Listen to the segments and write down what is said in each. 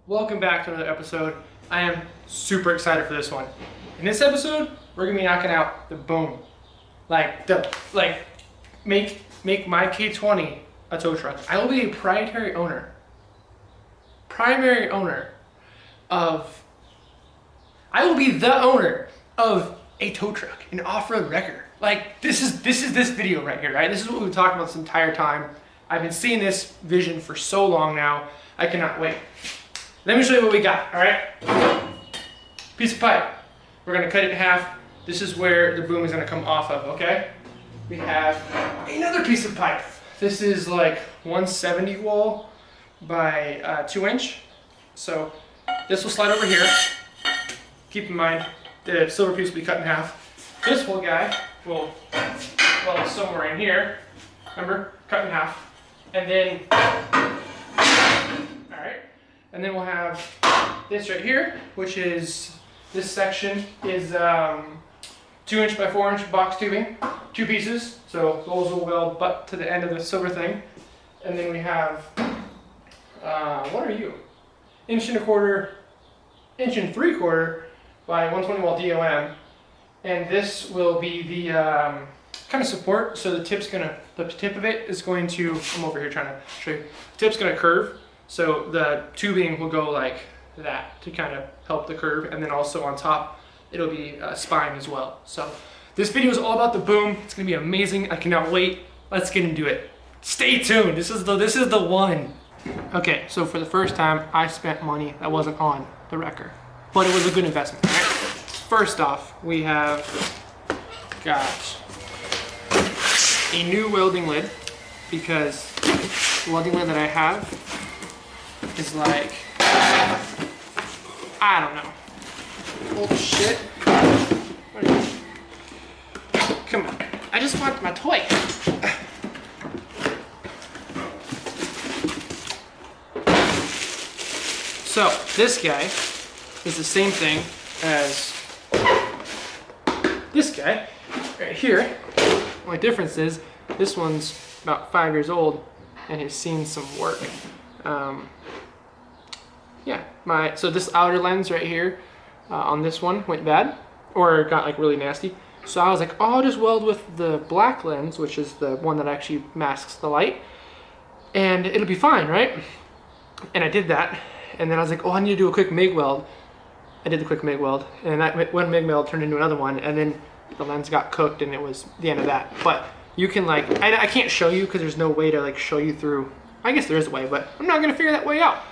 Welcome back to another episode. I am super excited for this one. In this episode, we're gonna be knocking out the boom. Make my K20 a tow truck. I will be a primary owner of, I will be the owner of a tow truck, an off-road wrecker. Like, this is this video right here, right? This is what we've been talking about this entire time. I've been seeing this vision for so long now. I cannot wait. Let me show you what we got, all right? Piece of pipe. We're gonna cut it in half. This is where the boom is gonna come off of, okay? We have another piece of pipe. This is like 170 wall by 2 inch. So this will slide over here. Keep in mind, the silver piece will be cut in half. This whole guy will, well, somewhere in here. Remember, cut in half. And then, all right. And then we'll have this right here, which is, this section is 2 inch by 4 inch box tubing, 2 pieces. So those will weld butt to the end of the silver thing. And then we have, what are you? 1.25 inch by 120 wall DOM. And this will be the kind of support. So the tip of it is going to, I'm over here trying to show you. The tip's gonna curve. So the tubing will go like that to kind of help the curve. And then also on top, it'll be spine as well. So this video is all about the boom. It's gonna be amazing. I cannot wait. Let's get into it. Stay tuned. This is the one. Okay, so for the first time, I spent money that wasn't on the wrecker, but it was a good investment, right? First off, we have got a new welding lid, because the welding lid that I have is like, I don't know, old shit. Come on, I just want my toy. So this guy is the same thing as this guy right here. Only difference is this one's about 5 years old and has seen some work. So this outer lens right here on this one went bad, or got like really nasty. So I was like, oh, I'll just weld with the black lens, which is the one that actually masks the light, and it'll be fine, right? And I did that, and then I was like, oh, I need to do a quick MIG weld. I did the quick MIG weld, and that one MIG weld turned into another one, and then the lens got cooked, and it was the end of that. But you can like, I can't show you because there's no way to like show you through. I guess there is a way, but I'm not gonna figure that way out.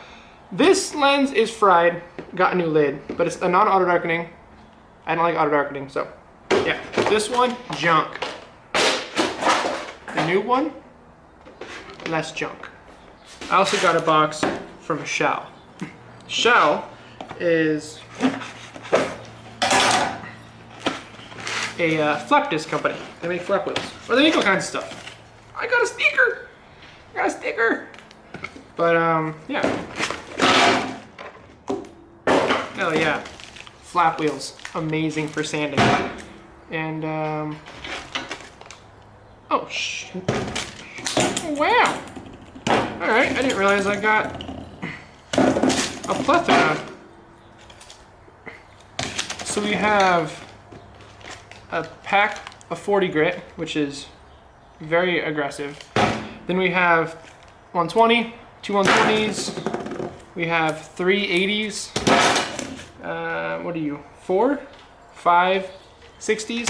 This lens is fried, got a new lid, but it's a non-auto darkening. I don't like auto darkening, so yeah. This one, junk. The new one, less junk. I also got a box from Shao. Shao is a flap disc company. They make flap wheels, or they make all kinds of stuff. I got a sticker. But yeah. Hell yeah, flap wheels, amazing for sanding. And oh shit! Oh, wow. All right, I didn't realize I got a plethora. So we have a pack of 40 grit, which is very aggressive. Then we have 120, 2 120s. We have 3 80s. What are you? 4, 5 60s,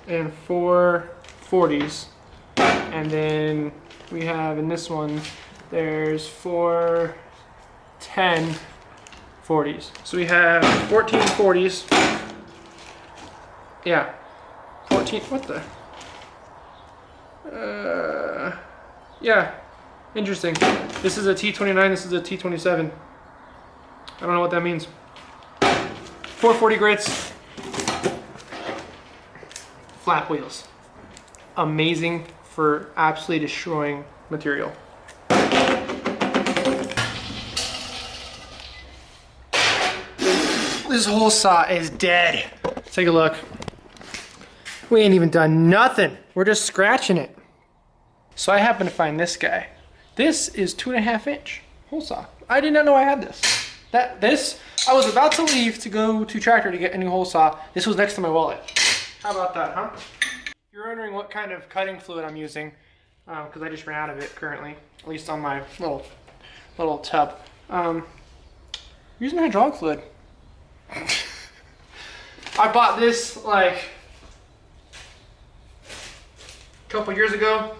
and 4 40s. And then we have in this one, there's 4 10 40s. So we have 14 40s. Yeah, 14. What the? Yeah, interesting. This is a T29. This is a T27. I don't know what that means. 440 grits. Flap wheels. Amazing for absolutely destroying material. This whole saw is dead. Take a look. We ain't even done nothing. We're just scratching it. So I happen to find this guy. This is 2.5 inch. hole saw. I did not know I had this. I was about to leave to go to Tractor to get a new hole saw. This was next to my wallet. How about that, huh? You're wondering what kind of cutting fluid I'm using, because I just ran out of it currently, at least on my little tub. Using hydraulic fluid. I bought this like a couple years ago.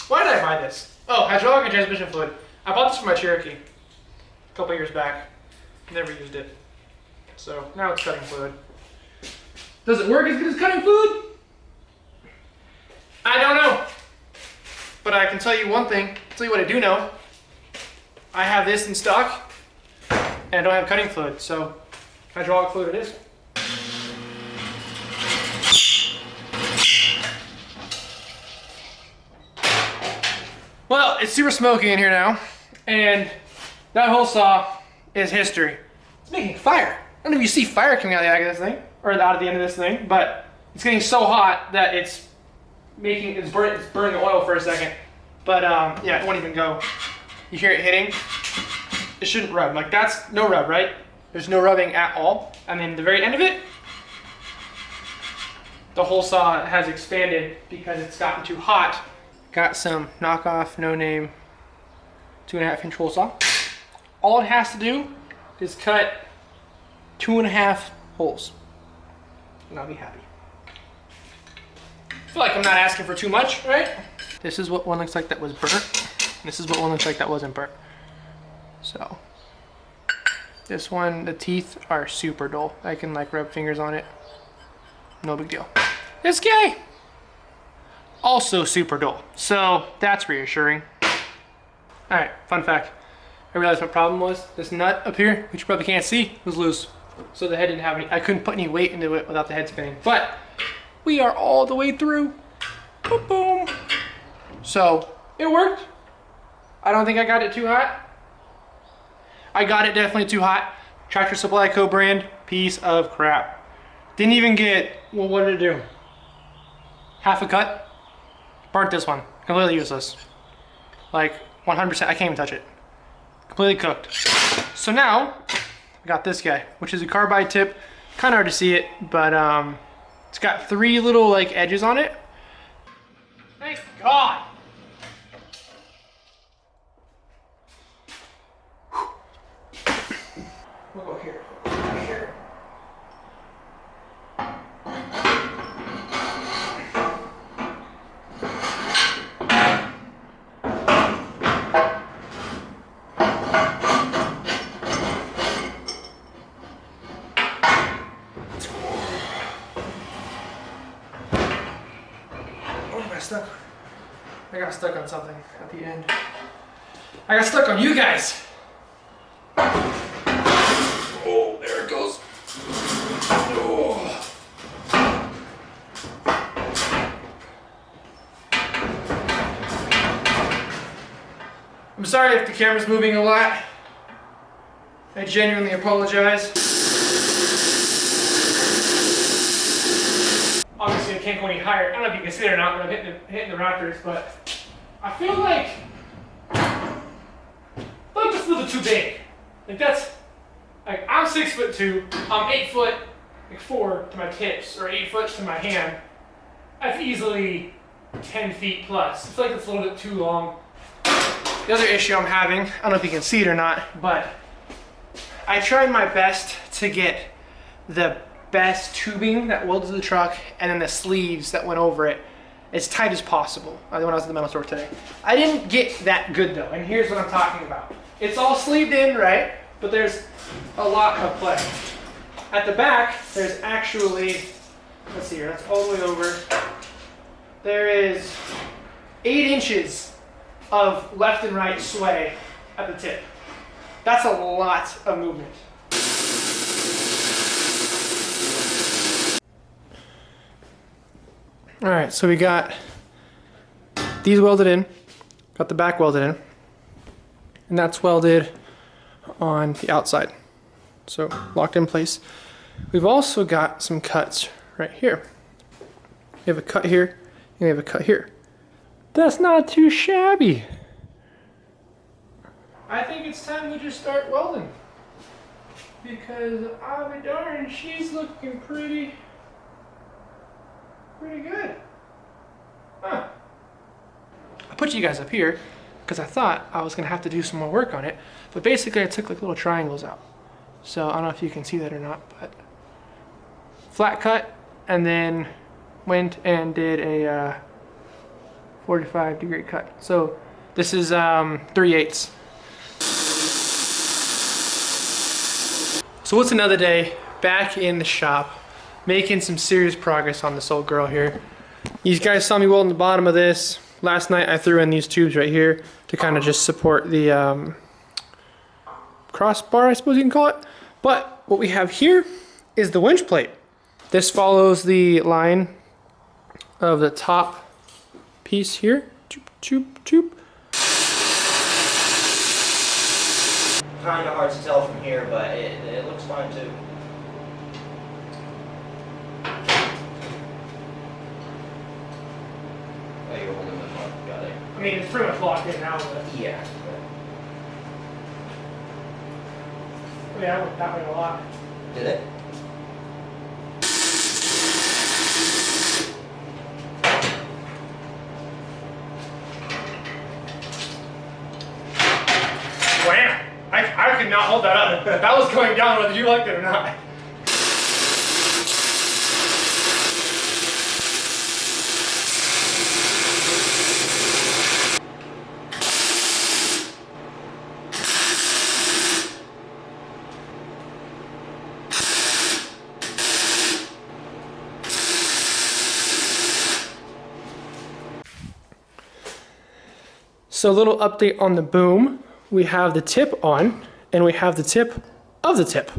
Why did I buy this? Oh, hydraulic and transmission fluid. I bought this for my Cherokee a couple years back. Never used it. So now it's cutting fluid. Does it work as good as cutting fluid? I don't know. But I can tell you one thing. I'll tell you what I do know. I have this in stock and I don't have cutting fluid, so hydraulic fluid it is. Well, it's super smoky in here now, and that hole saw is history. It's making fire. I don't know if you see fire coming out of the back of this thing, or out of the end of this thing, but it's getting so hot that it's burning the oil for a second. But yeah, it won't even go. You hear it hitting? It shouldn't rub. Like, that's no rub, right? There's no rubbing at all. And then the very end of it, the hole saw has expanded because it's gotten too hot. Got some knockoff, no name, 2.5-inch hole saw. All it has to do is cut 2.5 holes, and I'll be happy. I feel like I'm not asking for too much, right? This is what one looks like that was burnt. This is what one looks like that wasn't burnt. So, this one, the teeth are super dull. I can like rub fingers on it. No big deal. This guy, also super dull. So, that's reassuring. Alright, fun fact. I realized my problem was this nut up here, which you probably can't see, was loose. So the head didn't have any, I couldn't put any weight into it without the head spinning. But we are all the way through. Boom, boom. So it worked. I don't think I got it too hot. I got it definitely too hot. Tractor Supply Co. brand, piece of crap. Didn't even get, well, what did it do? Half a cut. Burnt this one, completely useless. Like 100%, I can't even touch it. Completely cooked. So now, I got this guy, which is a carbide tip. Kind of hard to see it, but it's got 3 little like edges on it. Thank God. We'll go here. Here. Stuck. I got stuck on something at the end. I got stuck on you guys. Oh, there it goes. Oh. I'm sorry if the camera's moving a lot. I genuinely apologize. Obviously, I can't go any higher. I don't know if you can see it or not when I'm hitting the rafters, but I feel like this is a little too big. Like that's, like I'm 6'2", I'm 8'4" to my tips, or 8 foot to my hand. That's easily 10 feet plus. I feel like it's a little bit too long. The other issue I'm having, I don't know if you can see it or not, but I tried my best to get the best tubing that welded to the truck and then the sleeves that went over it as tight as possible when I was at the metal store today. I didn't get that good though, and here's what I'm talking about. It's all sleeved in, right? But there's a lot of play. At the back, there's actually, let's see here, that's all the way over. There is 8 inches of left and right sway at the tip. That's a lot of movement. All right, so we got these welded in, got the back welded in, and that's welded on the outside. So locked in place. We've also got some cuts right here. We have a cut here, and we have a cut here. That's not too shabby. I think it's time we just start welding. Because I'll be darned, she's looking pretty good. Huh. I put you guys up here because I thought I was gonna have to do some more work on it. But basically I took like little triangles out. So I don't know if you can see that or not, but flat cut, and then went and did a 45-degree cut. So this is 3/8. So what's another day back in the shop, making some serious progress on this old girl here. You guys saw me welding the bottom of this. Last night I threw in these tubes right here to kind of just support the crossbar, I suppose you can call it. But what we have here is the winch plate. This follows the line of the top piece here. Choop, choop, choop. Kind of hard to tell from here, but it looks fine too. Oh, you're holding the front, got it. I mean, it's pretty much locked in now, but Yeah. yeah, I went that way a lot. Did it? Wham! I could not hold that up. That was going down whether you liked it or not. So a little update on the boom. We have the tip on, and we have the tip of the tip.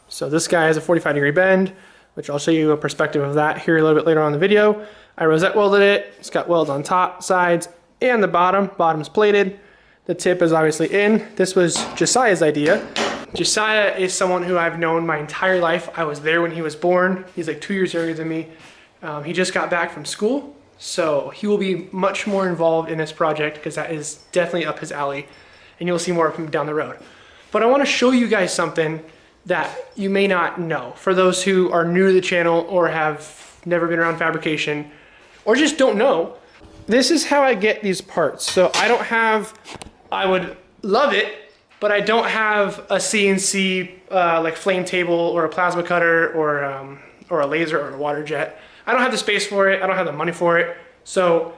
So this guy has a 45-degree bend, which I'll show you a perspective of that here a little bit later on in the video. I rosette welded it. It's got welds on top, sides, and the bottom. Bottom's plated. The tip is obviously in. This was Josiah's idea. Josiah is someone who I've known my entire life. I was there when he was born. He's like 2 years younger than me. He just got back from school, so he will be much more involved in this project because that is definitely up his alley, and you'll see more of him down the road. But I want to show you guys something that you may not know. For those who are new to the channel or have never been around fabrication or just don't know, this is how I get these parts. So I don't have, I would love it, but I don't have a CNC like flame table or a plasma cutter or a laser or a water jet. I don't have the space for it. I don't have the money for it. So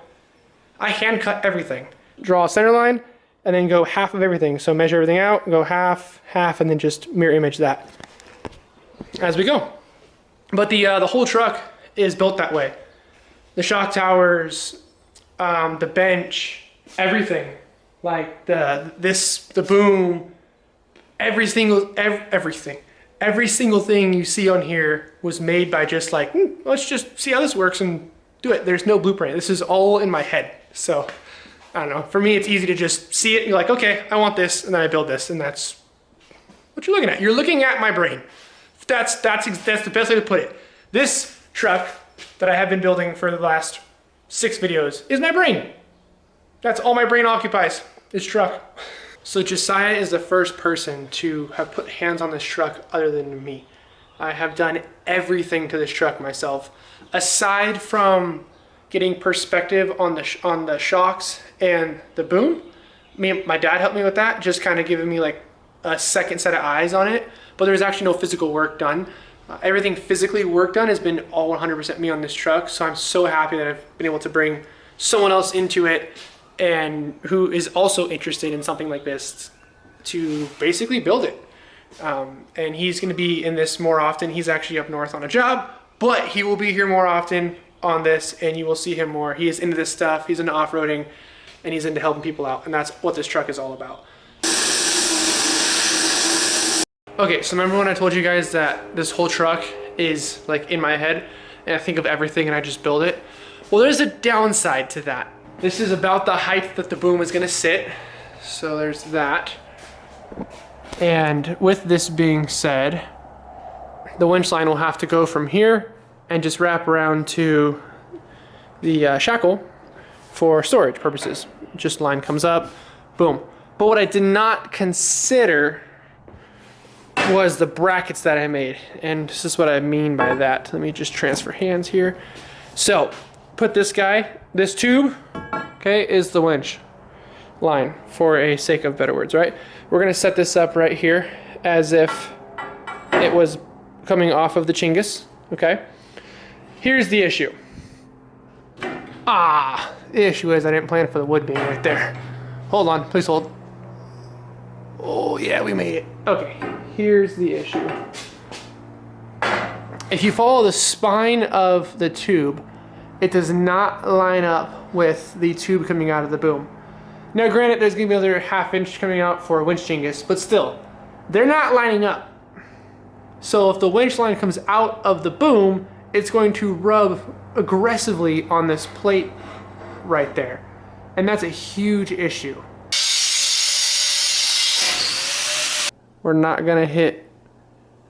I hand cut everything. Draw a center line and then go half of everything. So measure everything out, go half, half, and then just mirror image that as we go. But the whole truck is built that way. The shock towers, the bench, everything. Like the boom, everything. Every single thing you see on here was made by just like, let's just see how this works and do it. There's no blueprint. This is all in my head. So I don't know. For me, it's easy to just see it and you're like, okay, I want this, and then I build this, and that's what you're looking at. You're looking at my brain. That's the best way to put it. This truck that I have been building for the last 6 videos is my brain. That's all my brain occupies, this truck. So Josiah is the first person to have put hands on this truck other than me. I have done everything to this truck myself. Aside from getting perspective on the shocks and the boom, my dad helped me with that, just kind of giving me like a second set of eyes on it, but there's actually no physical work done. Everything physically work done has been all 100% me on this truck, so I'm so happy that I've been able to bring someone else into it and who is also interested in something like this to basically build it. And he's going to be in this more often. He's actually up north on a job, but he will be here more often on this, and you will see him more. He is into this stuff, he's into off-roading, and he's into helping people out, and that's what this truck is all about. Okay, so remember when I told you guys that this whole truck is like in my head, and I think of everything and I just build it? Well, there's a downside to that. This is about the height that the boom is gonna sit, so there's that. And with this being said, the winch line will have to go from here and just wrap around to the shackle for storage purposes. Just line comes up, boom. But what I did not consider was the brackets that I made. And this is what I mean by that. Let me just transfer hands here. So, put this guy, this tube, okay, is the winch line, for a sake of better words, right? We're gonna set this up right here as if it was coming off of the chingus, okay? Here's the issue. The issue is I didn't plan for the wood being right there. Hold on, please hold. Oh yeah, we made it. Okay, here's the issue. If you follow the spine of the tube, it does not line up with the tube coming out of the boom. Now granted, there's gonna be another ½ inch coming out for a winch chingus, but still, they're not lining up. So if the winch line comes out of the boom, it's going to rub aggressively on this plate right there. And that's a huge issue. We're not gonna hit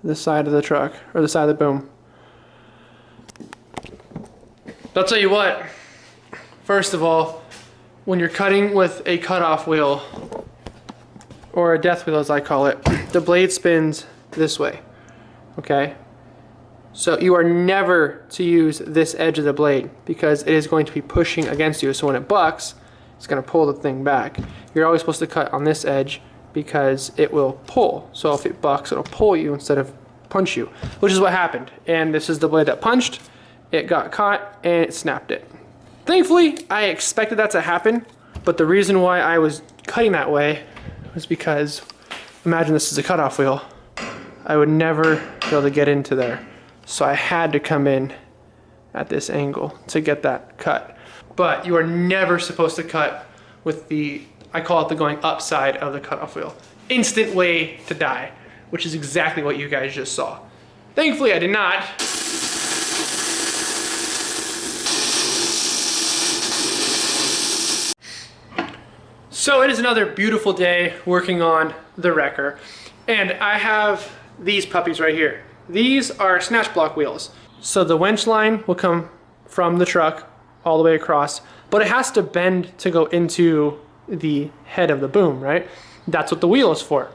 the side of the truck, or the side of the boom. I'll tell you what, first of all, when you're cutting with a cutoff wheel, or a death wheel as I call it, the blade spins this way, okay? So you are never to use this edge of the blade because it is going to be pushing against you. So when it bucks, it's gonna pull the thing back. You're always supposed to cut on this edge because it will pull. So if it bucks, it'll pull you instead of punch you, which is what happened. And this is the blade that punched, it got caught, and it snapped it. Thankfully, I expected that to happen, but the reason why I was cutting that way was because, imagine this is a cutoff wheel, I would never be able to get into there. So I had to come in at this angle to get that cut. But you are never supposed to cut with the, I call it the going up side of the cutoff wheel. Instant way to die, which is exactly what you guys just saw. Thankfully, I did not. So it is another beautiful day working on the wrecker. And I have these puppies right here. These are snatch block wheels. So the winch line will come from the truck all the way across, but it has to bend to go into the head of the boom, right? That's what the wheel is for.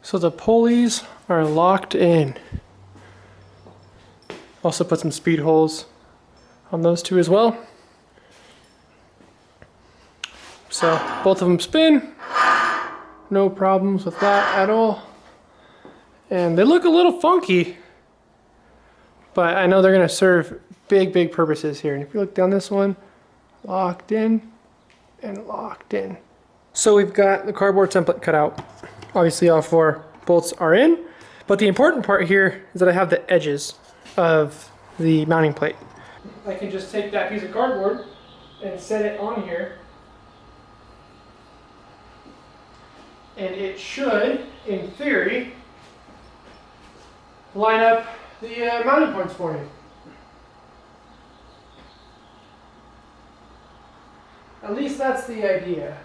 So the pulleys are locked in. Also put some speed holes on those two as well. So both of them spin. No problems with that at all. And they look a little funky, but I know they're gonna serve big, big purposes here. And if you look down this one, locked in and locked in. So we've got the cardboard template cut out. Obviously all 4 bolts are in, but the important part here is that I have the edges of the mounting plate. I can just take that piece of cardboard and set it on here, and it should, in theory, line up the mounting points for me. At least that's the idea.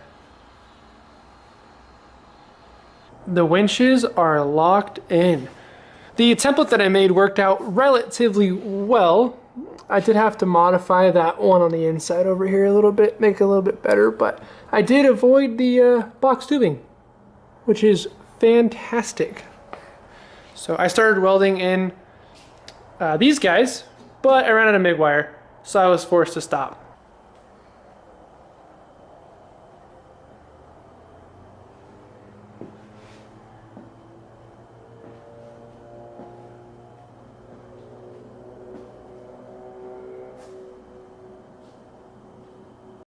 The winches are locked in. The template that I made worked out relatively well. I did have to modify that one on the inside over here a little bit, make it a little bit better, but I did avoid the box tubing, which is fantastic. So I started welding in these guys, but I ran out of MIG wire, so I was forced to stop.